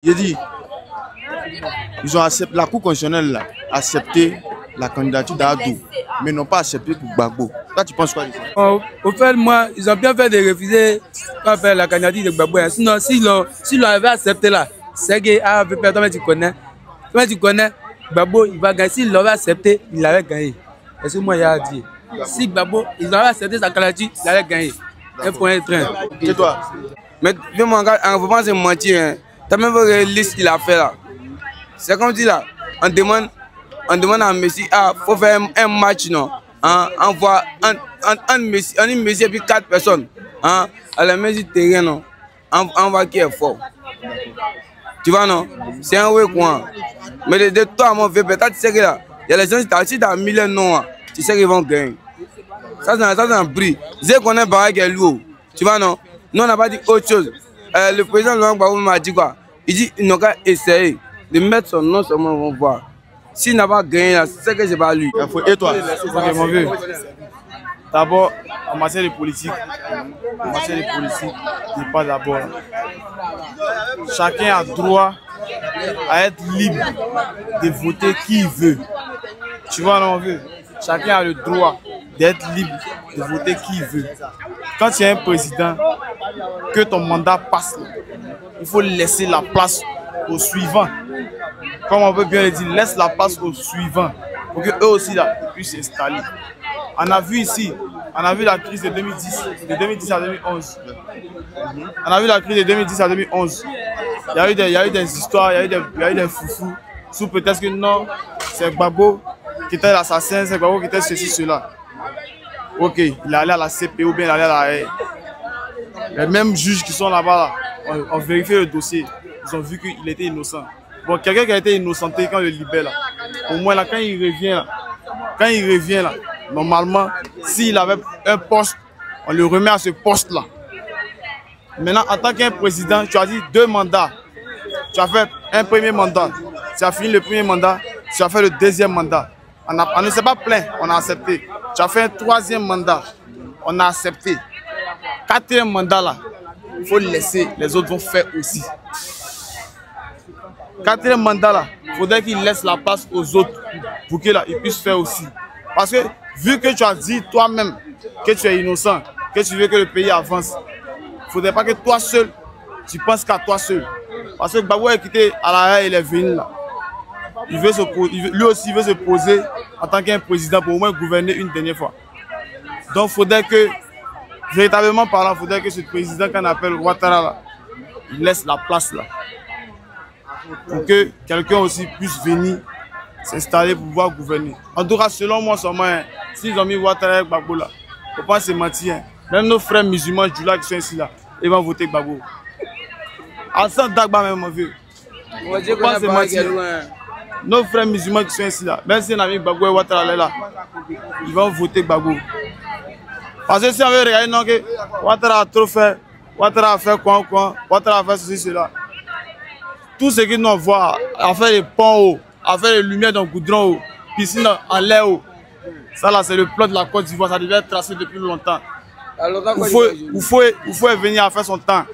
J'ai dit, ils ont accepté, la Cour constitutionnelle a accepté la candidature d'Adou, mais n'ont pas accepté pour Gbagbo. Toi, tu penses quoi de ça? Au fait, moi, ils ont bien fait de refuser pas faire la candidature de Gbagbo. Sinon, s'ils l'avaient accepté là, c'est que toi, tu connais, Gbagbo, il va gagner. S'il l'avait accepté, il l'avait gagné. Est-ce que moi, il a dit? Si Gbagbo, ils avaient accepté sa candidature, il allait gagner. Un point de train. Et toi? Mais vraiment, vous pensez mentir, hein? T'as même vu la liste qu'il a fait là. C'est comme si là, on demande à Messi, faut faire un match, non? Hein? On voit un Messi et puis 4 personnes. Hein? À la Messi terrain, non? On voit qui est fort. Tu vois, non? C'est un vrai coin. Mais de toi, mon vieux, peut-être tu sais que là, il y a les gens, si tu as 1000 noms, tu sais qu'ils vont gagner. Ça, c'est un prix. Tu sais qu'on est barré qui est lourd. Tu vois, non? Nous, on n'a pas dit autre chose. Le président Laurent Gbagbo m'a dit quoi? Il dit qu'il n'a qu'à essayer de mettre son nom sur mon voix. S'il n'a pas gagné, c'est que c'est pas lui. Et toi? Ok, mon vieux. D'abord, en matière de politique, n'est pas d'abord. Chacun a droit à être libre de voter qui il veut. Tu vois, non, mon vieux? Chacun a le droit d'être libre de voter qui il veut. Quand il y a un président, que ton mandat passe, il faut laisser la place au suivant. Comme on peut bien le dire, laisse la place au suivant pour qu'eux aussi là, puissent s'installer. On a vu ici, on a vu la crise de 2010, de 2010 à 2011. On a vu la crise de 2010 à 2011. Il y a eu des histoires, il y a eu des foufous. Sous peut-être que non, c'est Gbagbo qui était l'assassin, c'est Gbagbo qui était ceci, cela. Ok, il est allé à la CPO ou bien il est allé à la haie. Les mêmes juges qui sont là-bas, là, ont vérifié le dossier. Ils ont vu qu'il était innocent. Bon, quelqu'un qui a été innocenté quand il le libère, là, au moins là, quand il revient là, normalement, s'il avait un poste, on le remet à ce poste-là. Maintenant, en tant qu'un président, tu as dit 2 mandats. Tu as fait un premier mandat. Tu as fini le premier mandat, tu as fait le deuxième mandat. On ne s'est pas plaint, on a accepté. Tu as fait un 3e mandat, on a accepté. 4e mandat là, il faut laisser, les autres vont faire aussi. 4e mandat là, il faudrait qu'il laisse la place aux autres pour qu'ils puissent faire aussi. Parce que vu que tu as dit toi-même que tu es innocent, que tu veux que le pays avance, il ne faudrait pas que toi seul, tu penses qu'à toi seul. Parce que Gbagbo est quitté à la haie, il est venu là. Lui aussi il veut se poser en tant qu'un président pour au moins gouverner une dernière fois. Donc il faudrait que, véritablement parlant, il faudrait que ce président qu'on appelle Ouattara là, il laisse la place là. Pour que quelqu'un aussi puisse venir s'installer pour pouvoir gouverner. En tout cas, selon moi, s'ils ont mis Ouattara et Gbagbo là, il ne faut pas se mentir. Hein. Même nos frères musulmans du lac qui sont ici là, ils vont voter Gbagbo. Hassan Dagba même, mon vieux. On va dire qu'on se mentir. Nos frères musulmans qui sont ici là, même si on a mis Gbagbo et Ouattara là, ils vont voter Gbagbo. Parce que si on veut regarder, non, que Ouattara a trop fait, Ouattara a fait quoi, Ouattara a fait ceci, cela. Tout ce que nous voit, à faire les ponts, à faire les lumières dans le goudron, piscine en l'air, ça là c'est le plan de la Côte d'Ivoire, ça devait être tracé depuis longtemps. Il faut venir à faire son temps.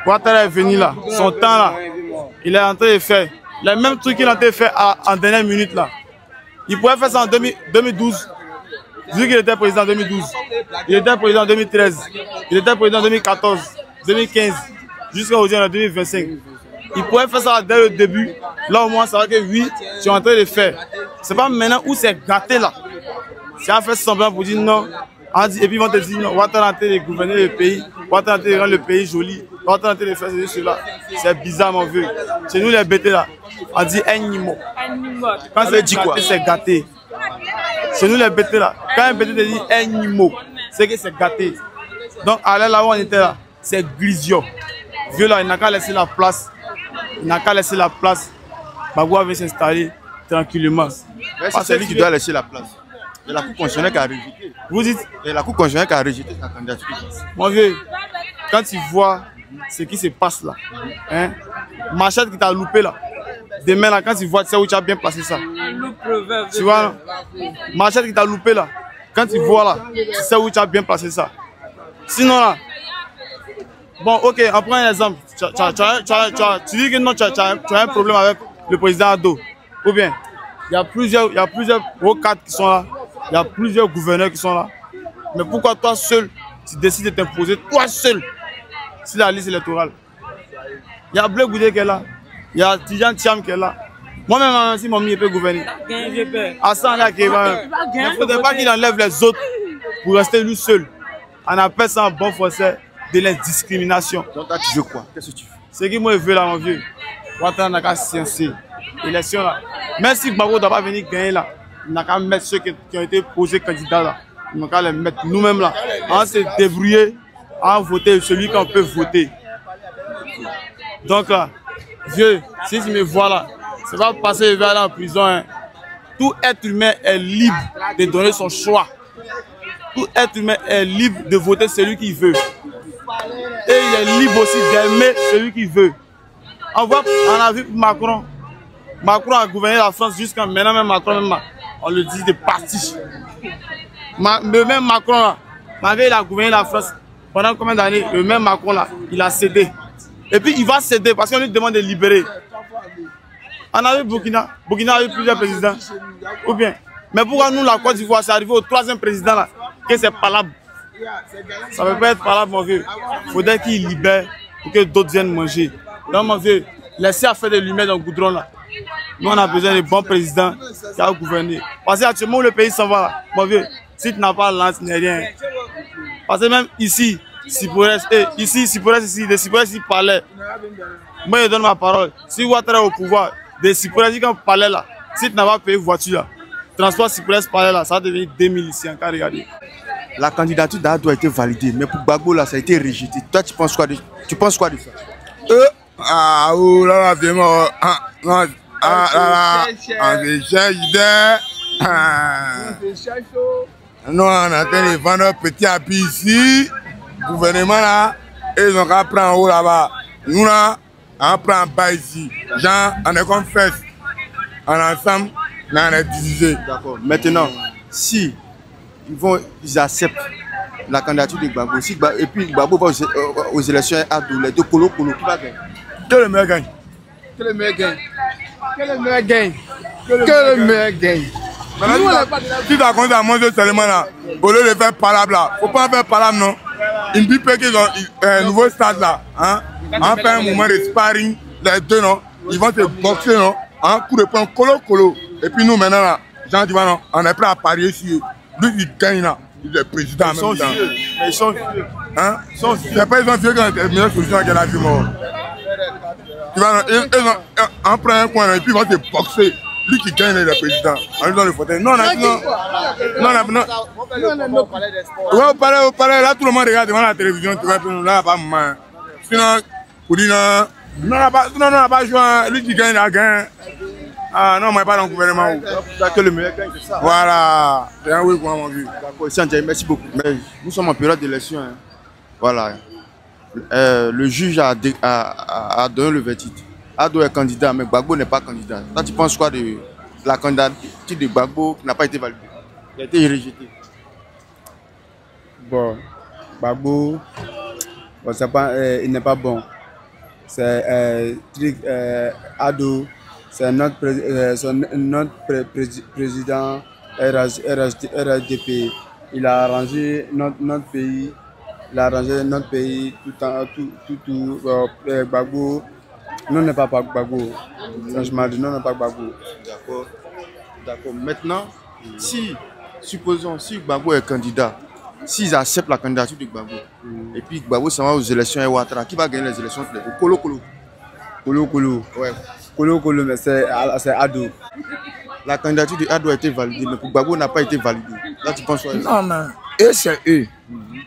Ouattara est venu là, son temps là, il est en train de faire les mêmes trucs qu'il a en train de faire en dernière minute là. Il pouvait faire ça en 2012, vu qu'il était président en 2012. Il était président en 2013, il était président en 2014, 2015, jusqu'à aujourd'hui en 2025. Il pouvait faire ça dès le début, là au moins ça va que oui, tu es en train de faire. C'est pas maintenant où c'est gâté là. C'est à faire semblant pour dire non. Et puis ils vont te dire non, Ouattara est en train de gouverner le pays, Ouattara est en train de rendre le pays joli, Ouattara est en train de faire ceci, cela. C'est bizarre mon vieux. Chez nous les bêtés là, on dit un mot. Quand c'est gâté, c'est gâté. Chez nous les bêtés là, quand un bêté te dit un mot, c'est que c'est gâté. Donc aller là où on était là, c'est grisio. Vieux là, il n'a qu'à laisser la place. Il n'a qu'à laisser la place. Gbagbo va s'installer tranquillement. C'est lui qui doit laisser la place. C'est la Cour constitutionnelle qui a rejeté. Vous dites? C'est la Cour constitutionnelle qui a rejeté sa candidature. Mon vieux, quand tu vois ce qui se passe là, hein, Machette qui t'a loupé là, demain là, quand tu vois, tu sais où tu as bien placé ça. Tu vois, Machette qui t'a loupé là, quand tu vois là, tu sais où tu as bien placé ça. Sinon là, bon, ok, on prend un exemple. tu dis que non, tu as un problème avec le président Ado. Ou bien, il y a plusieurs hauts cadres qui sont là. Il y a plusieurs gouverneurs qui sont là. Mais pourquoi toi seul, tu décides de t'imposer, toi seul, sur la liste électorale? Il y a Bleu Goudé qui est là. Il y a Tidjan Thiam qui est là. Moi-même, si mon mien peut gouverner. Hassan là qui est là. Il ne faudrait pas qu'il enlève les autres pour rester lui seul. On appelle ça en bon français de l'indiscrimination. Donc là, tu veux quoi? Qu'est-ce que tu veux? Ce qui moi veux là, mon vieux. On n'a qu'à sciencer. Élection là. Même si Gbagbo ne doit pas venir gagner là, on n'a qu'à mettre ceux qui ont été posés candidats là. On n'a qu'à les mettre nous-mêmes là. On se débrouiller à voter celui qu'on peut voter. Donc là, vieux, si tu me vois là, c'est pas passer vers là en prison. Hein. Tout être humain est libre de donner son choix. Tout être humain est libre de voter celui qu'il veut. Et il est libre aussi d'aimer celui qu'il veut. On a vu Macron. Macron a gouverné la France jusqu'à maintenant, même Macron, même, on le dit de partir. Le même Macron là, malgré il a gouverné la France pendant combien d'années, le même Macron là, il a cédé. Et puis il va céder parce qu'on lui demande de libérer. On a vu Burkina a eu plusieurs présidents. Ou bien. Mais pourquoi nous, la Côte d'Ivoire, c'est arrivé au 3e président là, que c'est palable. Ça ne peut pas être palable, mon vieux. Il faudrait qu'il libère pour que d'autres viennent manger. Donc, mon vieux, laissez à faire des lumières dans le goudron là. Nous, on a besoin de bons présidents qui ont gouverné. Parce qu'actuellement, où le pays s'en va là, mon vieux, si tu n'as pas l'ance, tu n'es rien. Parce que même ici, si pour ici parlait, moi je donne ma parole. Si Ouattara est au pouvoir, des Sipores qui parlaient là, si tu n'as pas payé voiture là, transport Sipores parlait là, ça va devenir 2000 ici encore, regardez. La candidature d'Ado a été validée, mais pour Gbagbo là, ça a été rejeté. Toi, tu penses quoi de ça? Oh là là, vraiment. Nous, on est en train de vendre un petit habit ici. Le gouvernement là, ils ont qu'à prendre en haut là-bas. Nous là, on prend en bas ici. Genre, on est comme fesse. On est ensemble, là, on est divisé. D'accord. Maintenant, si ils acceptent la candidature de Gbagbo, et puis Gbagbo va aux élections à Ado, les deux colo, qui va gagner? Que le meilleur gagne. Que le meilleur gagne. Que le meilleur gagne. Que le meilleur gagne. Si tu as compté à manger seulement là, au lieu de faire palabre là, faut pas faire palabre non. Il me dit qu'ils ont un nouveau stade là. Hein? On fait un moment de sparring, les deux non. Ils vont se boxer non. Un coup de poing colo. Et puis nous maintenant là, Jean Divan non, on est prêt à parier sur eux. Lui il gagne là. Il est président en même temps. Ils sont vieux. Hein? C'est pas ils sont vieux quand la meilleure solution à la vie mort. Tu vois, on prend un coin et puis ils vont se boxer. Lui qui gagne le président, on lui donne le fauteuil. Non. Ouais, au palais, là tout le monde regarde devant la télévision, tu vois, là, pas mal. Sinon, pour dire non, on n'a pas joué, lui qui gagne, il a gagné. Ah non, moi, pas dans le gouvernement. Que le meilleur gagne, c'est ça. Voilà, c'est un oui pour mon vie. D'accord, Sanjay, merci beaucoup. Mais nous sommes en période d'élection. Hein. Voilà. Le juge a donné le verdict. Ado est candidat, mais Gbagbo n'est pas candidat. Toi, tu penses quoi de la candidature de Gbagbo qui n'a pas été validée? Il a été rejeté. Bon, Gbagbo, bon, il n'est pas bon. C'est Ado, c'est notre président RHDP. Il a arrangé notre pays. Il a arrangé notre pays tout. Gbagbo. Non, n'est pas Gbagbo. Franchement, non, n'est pas Gbagbo. D'accord. Maintenant, supposons, si Gbagbo est candidat, s'ils acceptent la candidature de Gbagbo, et puis Gbagbo s'en va aux élections et Ouattara, qui va gagner les élections? Kolo. Ouais. Kolo, mais c'est Ado. La candidature de Ado a été validée, mais pour Gbagbo n'a pas été validée. Là, tu penses quoi? Non, mais eux, c'est eux.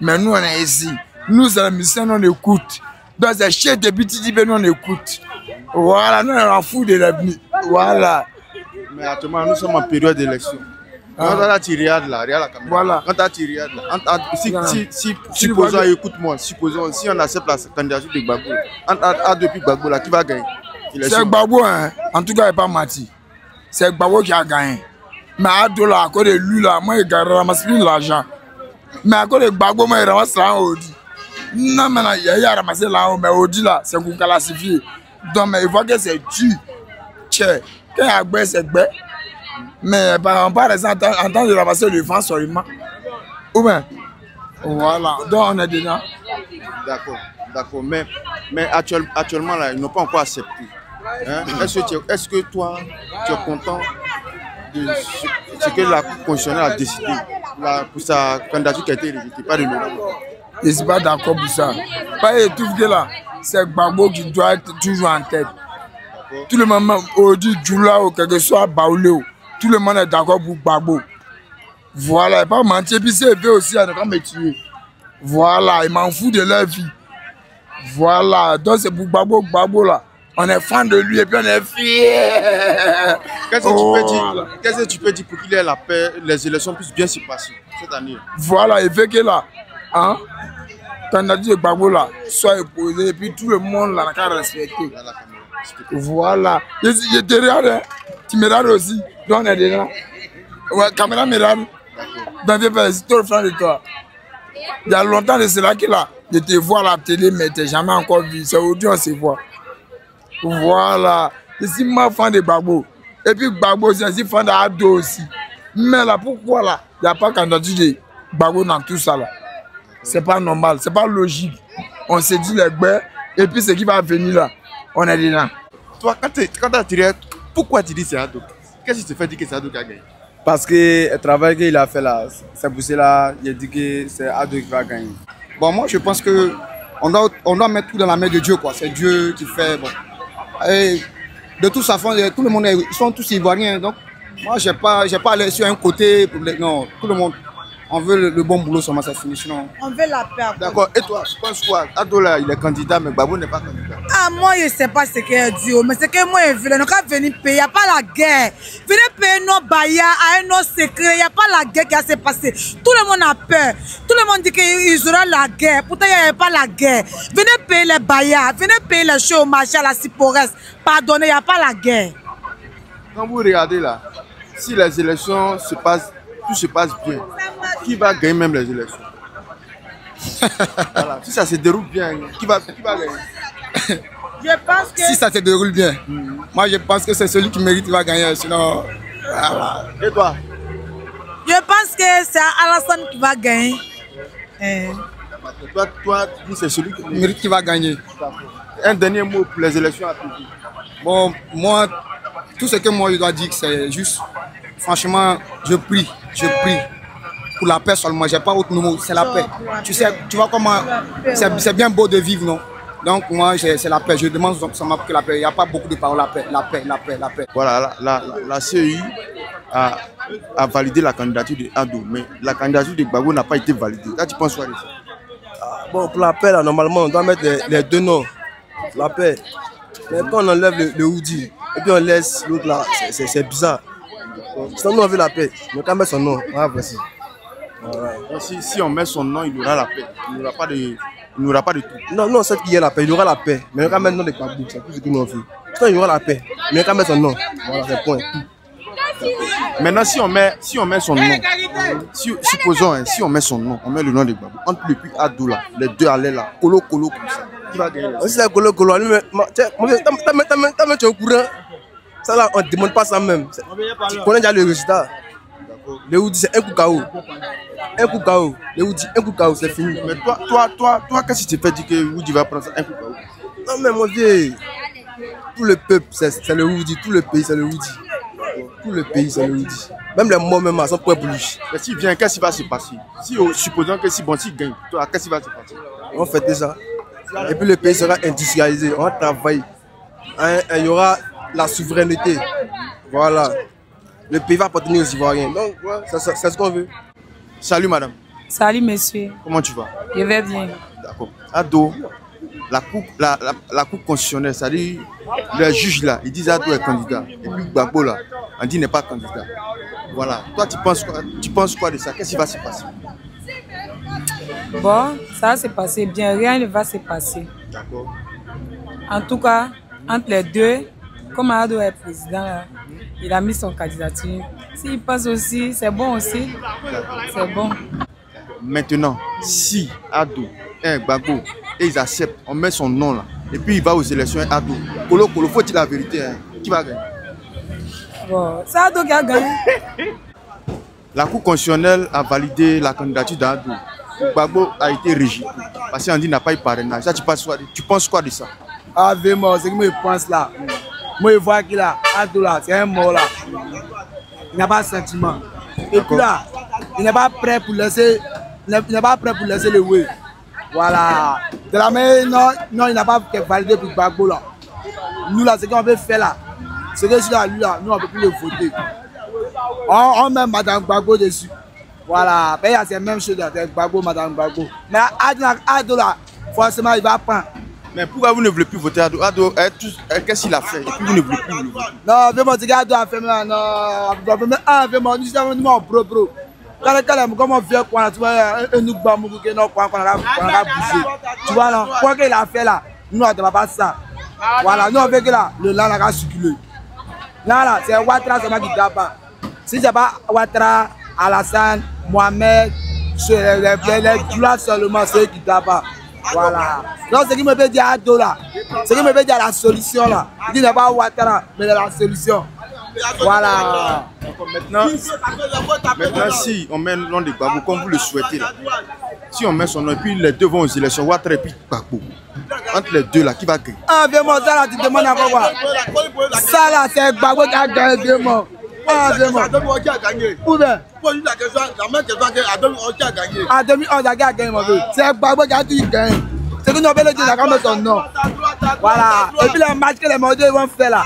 Mais nous, on est ici. Nous, c'est la mission, on écoute. Dans un chef de BTDB, nous on écoute. Voilà, nous on en fout de l'avenir. Voilà. Mais actuellement, nous sommes en période d'élection. Quand tu regardes là, regarde la caméra. Voilà. Quand tu regardes là, supposons, écoute-moi, supposons, si on accepte la candidature de Gbagbo, depuis Gbagbo là, qui va gagner? C'est Gbagbo, hein. En tout cas, il n'est pas menti. C'est Gbagbo qui a gagné. Mais Ado là, à cause de lui là, moi il ramasse plus l'argent. Mais à cause de Gbagbo, moi il ramasse l'argent. Non, mais il y a ramassé là-haut, mais au dit là, c'est pour classifier. Donc, mais il voit que c'est dur. Tiens, quand il y a un c'est bé. Mais par exemple, en temps de ramasser le vent seulement. Ou bien, voilà, donc on est dedans. D'accord, d'accord. Mais actuellement, là, ils n'ont pas encore accepté. Hein? Est-ce que toi, tu es content de ce que la Cour constitutionnelle a décidé pour sa candidature qui a été rejetée, pas de l'eau? Je ne suis pas d'accord pour ça. Parce que tout ce là, c'est Gbagbo qui doit être toujours en tête. Tout le monde, aujourd'hui, Djoula ou quelque soit Baoulé, tout le monde est d'accord pour Gbagbo. Voilà, il ne pas mentir. Puis c'est vrai aussi, il ne me tuer. Voilà, ils m'en foutent de leur vie. Voilà, donc c'est pour Gbagbo là. On est fan de lui et puis on est fiers. Qu'est-ce que tu peux dire pour qu'il ait la paix, les élections puissent bien se passer cette année? Voilà, il fait que là, hein, candidature de Gbagbo là, soit opposé et puis tout le monde là n'a qu'à respecter. Voilà, je te regarde, hein. Tu me regardes aussi, donc on est dedans. Ouais, caméra me regarde. Ben, c'est tout le fan de toi. Il y a longtemps de cela que là, je te vois à la télé, mais tu n'as jamais encore vu. C'est aujourd'hui on se voit. Voilà. Je suis ma fan de Gbagbo. Et puis Gbagbo, je suis fan d'Ado aussi. Mais là, pourquoi là, il n'y a pas candidature de Gbagbo dans tout ça là? C'est pas normal, c'est pas logique. On s'est dit les bêtes, et puis ce qui va venir là, on est dedans. Toi, quand tu as tiré, pourquoi tu dis c'est Ado? Qu'est-ce qui te fait dire que c'est Ado qui a gagné? Parce que le travail qu'il a fait là, c'est pour cela qu'il a dit que c'est Ado qui va gagner. Bon, moi je pense que on doit mettre tout dans la main de Dieu, quoi. C'est Dieu qui fait. Bon. Et de toute façon, tout le monde, ils sont tous ivoiriens. Donc, moi, j'ai pas allé sur un côté. Non, tout le monde. On veut le bon boulot, seulement ça finit. Sinon... On veut la paix. D'accord. Et toi, tu penses quoi? Ado là, il est candidat, mais Gbagbo n'est pas candidat. Ah, moi, je ne sais pas ce qu'elle dit, mais ce que moi, je veux, nous quand venir payer, il n'y a pas la guerre. Venez payer nos baillards à un autre secret, il n'y a pas la guerre qui a se passé. Tout le monde a peur. Tout le monde dit qu'ils auront la guerre. Pourtant, il n'y a pas la guerre. Venez payer les baillards, venez payer les choses au marché, à la Ciporès. Pardonnez, il n'y a pas la guerre. Quand vous regardez là, si les élections se passent, tout se passe bien, qui va gagner même les élections? Voilà. Si ça se déroule bien, qui va gagner? Je pense que... Si ça se déroule bien, moi je pense que c'est celui qui mérite qui va gagner. Sinon, voilà. Et toi? Je pense que c'est Alassane qui va gagner. Toi, c'est celui qui Mérite qui va gagner. Un dernier mot pour les élections à venir. Bon, moi, tout ce que moi je dois dire, c'est juste, franchement, je prie pour la paix seulement. J'ai pas autre mot, c'est la paix. Tu sais, tu vois comment, c'est bien beau de vivre, non? Donc moi, c'est la paix. Je demande seulement que la paix. Il n'y a pas beaucoup de paroles, la paix, la paix, la paix, la paix. Voilà, la CEI a validé la candidature de Ado, mais la candidature de Gbagbo n'a pas été validée. Là, tu penses quoi de ça? Bon, pour la paix, là, normalement, on doit mettre les deux noms. La paix. Mais quand on enlève le Oudi et puis on laisse l'autre là, c'est bizarre. Sinon, nous, on veut la paix. Mais quand on met son nom, voilà, voici. Voilà. Si on met son nom, il aura la paix. Il n'aura pas de tout. Non, c'est qu'il y a la paix. Il aura la paix. Mais quand on met le nom de Gbagbo, c'est tout ce que nous on veut. Sinon, il y aura la paix. Mais quand on met son nom, voilà, c'est point. Maintenant, si on met son nom, supposons, hein, si on met son nom, on met le nom de Gbagbo, entre lui et Ado là, les deux allaient là, colo comme ça, qui va gagner? Si c'est colo, mais tu es au courant. Ça là, on ne demande pas ça même. Tu connais déjà le résultat. Le Oudi, c'est un coup KO. Un coup KO. Le Oudi, un coup KO, c'est fini. Mais toi, qu'est-ce qui te fait dire que Oudi va prendre ça un coup KO? Non, mais mon vieux, tout le peuple, c'est le Oudi. Tout le pays, c'est le Oudi. Tout le pays, c'est le Oudi. Même les morts, même, sont prêts pour lui. Mais s'il vient, qu'est-ce qui va se passer? Supposons que s'il gagne, toi, qu'est-ce qui va se passer? On fait déjà. Et puis le pays sera industrialisé. On va travailler. Il y aura la souveraineté. Voilà. Le pays va appartenir aux Ivoiriens. Donc, ouais, c'est ce qu'on veut. Salut, madame. Salut, monsieur. Comment tu vas? Je vais bien. D'accord. Ado, la Cour constitutionnelle, c'est-à-dire les juges là, ils disent Ado est candidat. Et puis Gbagbo là, on dit n'est pas candidat. Voilà. Toi, tu penses quoi de ça? Qu'est-ce qui va se passer? Bon, ça va se passer bien. Rien ne va se passer. D'accord. En tout cas, entre les deux, comme Ado est président, là, il a mis son candidature. S'il passe aussi, c'est bon aussi. C'est bon. Maintenant, si Ado est Gbagbo et ils acceptent, on met son nom là, et puis il va aux élections Ado. Kolo, faut dire la vérité, hein. Qui va gagner? Bon, c'est Ado qui a gagné. La Cour constitutionnelle a validé la candidature d'Ado. Gbagbo a été rejeté parce qu'on dit qu'il n'a pas eu parrainage. Ça, tu penses quoi de ça? Ah, vraiment, c'est ce que je pense là. Moi, je vois qu'il a Ado là, c'est un mort là. Il n'a pas de sentiment. Et puis là, il n'est pas prêt pour laisser, il n'est pas prêt pour laisser le way. Voilà. De la même, non, il n'a pas validé pour Gbagbo là. Nous là, ce qu'on veut faire là, ce que je suis là, lui là, nous on ne peut plus le voter. On met Madame Gbagbo dessus. Voilà. Mais il y a ces mêmes choses là, Gbagbo, Madame Gbagbo. Mais Ado là, forcément, il va prendre. Mais pourquoi vous ne voulez plus voter Ado? Ado, qu'est-ce qu'il a fait? Et puis vous ne voulez plus le voter? Non, vraiment, c'est Ado a fait non, vraiment, nous sommes bro. Quand on vient quoi, tu vois, nous bambou qui nous quoi, qu'on a bougé. Tu vois là, quoi qu'il a fait là, nous on ne va pas ça. Voilà, nous on veut que là, le land a circulé. Là, c'est Ouattara seulement qui tape. Si c'est pas Ouattara, Alassane, Mohamed, les Djoula seulement, c'est eux qui tapent. Voilà. Donc, ce qui me fait dire Ado là, ce qui me fait dire la solution là, il n'est pas Ouattara, mais la solution. Voilà. Maintenant, si on met le nom de Gbagbo comme vous le souhaitez là, si on met son nom et puis les deux vont aux élections, Ouattara et puis Gbagbo, entre les deux là, qui va gagner? Ah, vraiment, ça là, tu demandes encore quoi? Ça là, c'est Gbagbo qui a gagné, vraiment. Ah, vraiment. Qui a gagné? Où bien? Pose la question, la même question que Ado qui a gagné. En 2011, il a gagné, mon vieux. C'est Gbagbo qui a tout gagné. C'est que nous avons dit, il a gagné son nom. Voilà. Et puis les matchs que les Mordés vont faire là.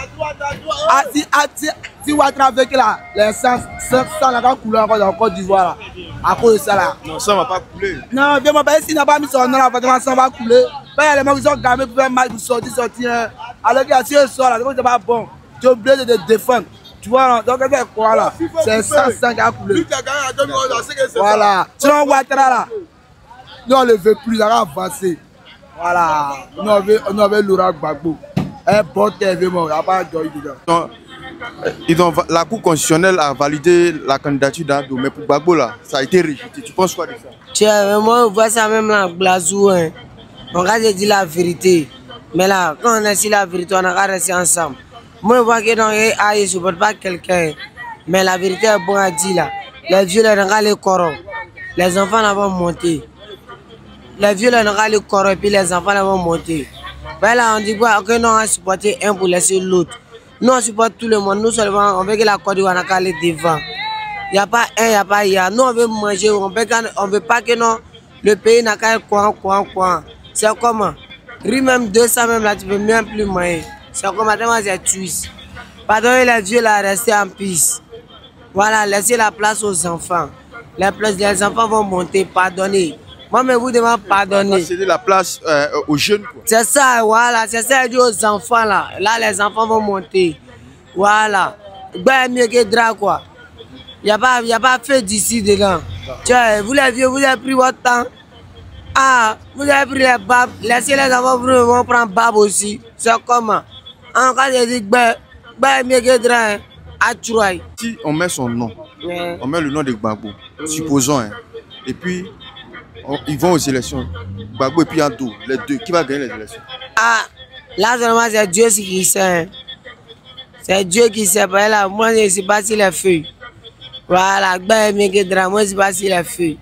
Si Ouattara veut que là, les sang n'a coulé encore dans Côte d'Ivoire là. À cause de ça là. Non, ça ne va pas couler. Non, vraiment, s'il n'a pas mis son nom là, vraiment, ça va couler. Il y a les gens qui sont gamés pour faire un match, pour sortir. Alors que si ils sortent là, c'est pas bon. Tu es obligé de te défendre. Tu vois, donc il fait quoi là? C'est 100 qui a coulé. Voilà. Sinon Ouattara là, nous on ne le veut plus, il a avancé. Voilà. Nous on veut Laurent Gbagbo. Un bon terme, il n'y a pas de dedans. La Cour constitutionnelle a validé la candidature d'Ado, mais pour Gbagbo là, ça a été rejeté. Tu penses quoi de ça? Tiens, moi je vois ça même là, Blazou. Hein. On va dire la vérité. Mais là, quand on a dit la vérité, on a resté ensemble. Moi je vois que non, je ne supporte pas quelqu'un. Mais la vérité est bonne à dire là. Les vieux là, les corps. Les enfants là vont monter. Les vieux là, les corps et puis les enfants là vont monter. Ben là, on dit quoi? Que non, on a supporté un pour laisser l'autre. Nous, on supporte tout le monde. Nous seulement, on veut que la Côte d'Ivoire n'a aller devant. Il n'y a pas un, il n'y a pas hier. Nous, on veut manger. On ne veut pas que non, le pays n'a qu'à quoi. C'est comment? Riz même 200 même là, tu peux même plus manger. C'est comment? Tellement c'est twist. Pardonnez les vieux là, rester en piste. Voilà, laissez la place aux enfants. Les enfants vont monter, pardonnez. Moi, mais vous devez pardonner. C'est la place aux jeunes. C'est ça, voilà. C'est ça, dit aux enfants là. Là, les enfants vont monter. Voilà. Ben, mieux que drap, quoi. Il n'y a pas fait d'ici dedans. Tiens, vous les vieux, vous avez pris votre temps. Ah, vous avez pris les babes. Laissez les enfants, vous vont prendre babes aussi. C'est comment? En cas de dire, ben, mieux que drap, à Troy. Si on met son nom, on met le nom de Gbagbo, supposons, hein, et puis ils vont aux élections, Gbagbo et puis Ado, les deux, qui va gagner les élections? Ah, là seulement c'est Dieu qui sait. C'est Dieu qui sait. Là, moi je ne sais pas si les feuilles. Voilà, moi je ne sais pas si les feuilles.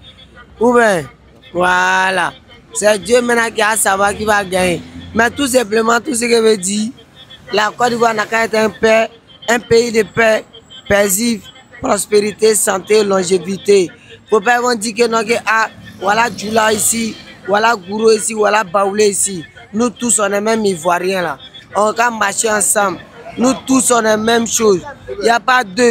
Ou bien, voilà. C'est Dieu maintenant qui a à savoir qui va gagner. Mais tout simplement, tout ce que veut dire, la Côte d'Ivoire n'a qu'à être un pays de paix, paisible, prospérité, santé, longévité. Il ne faut pas dire que non, voilà Djoula ici, voilà Gourou ici, voilà Baoulé ici. Nous tous, on est même Ivoiriens là. On va marcher ensemble. Nous tous, on est la même chose. Il n'y a pas deux.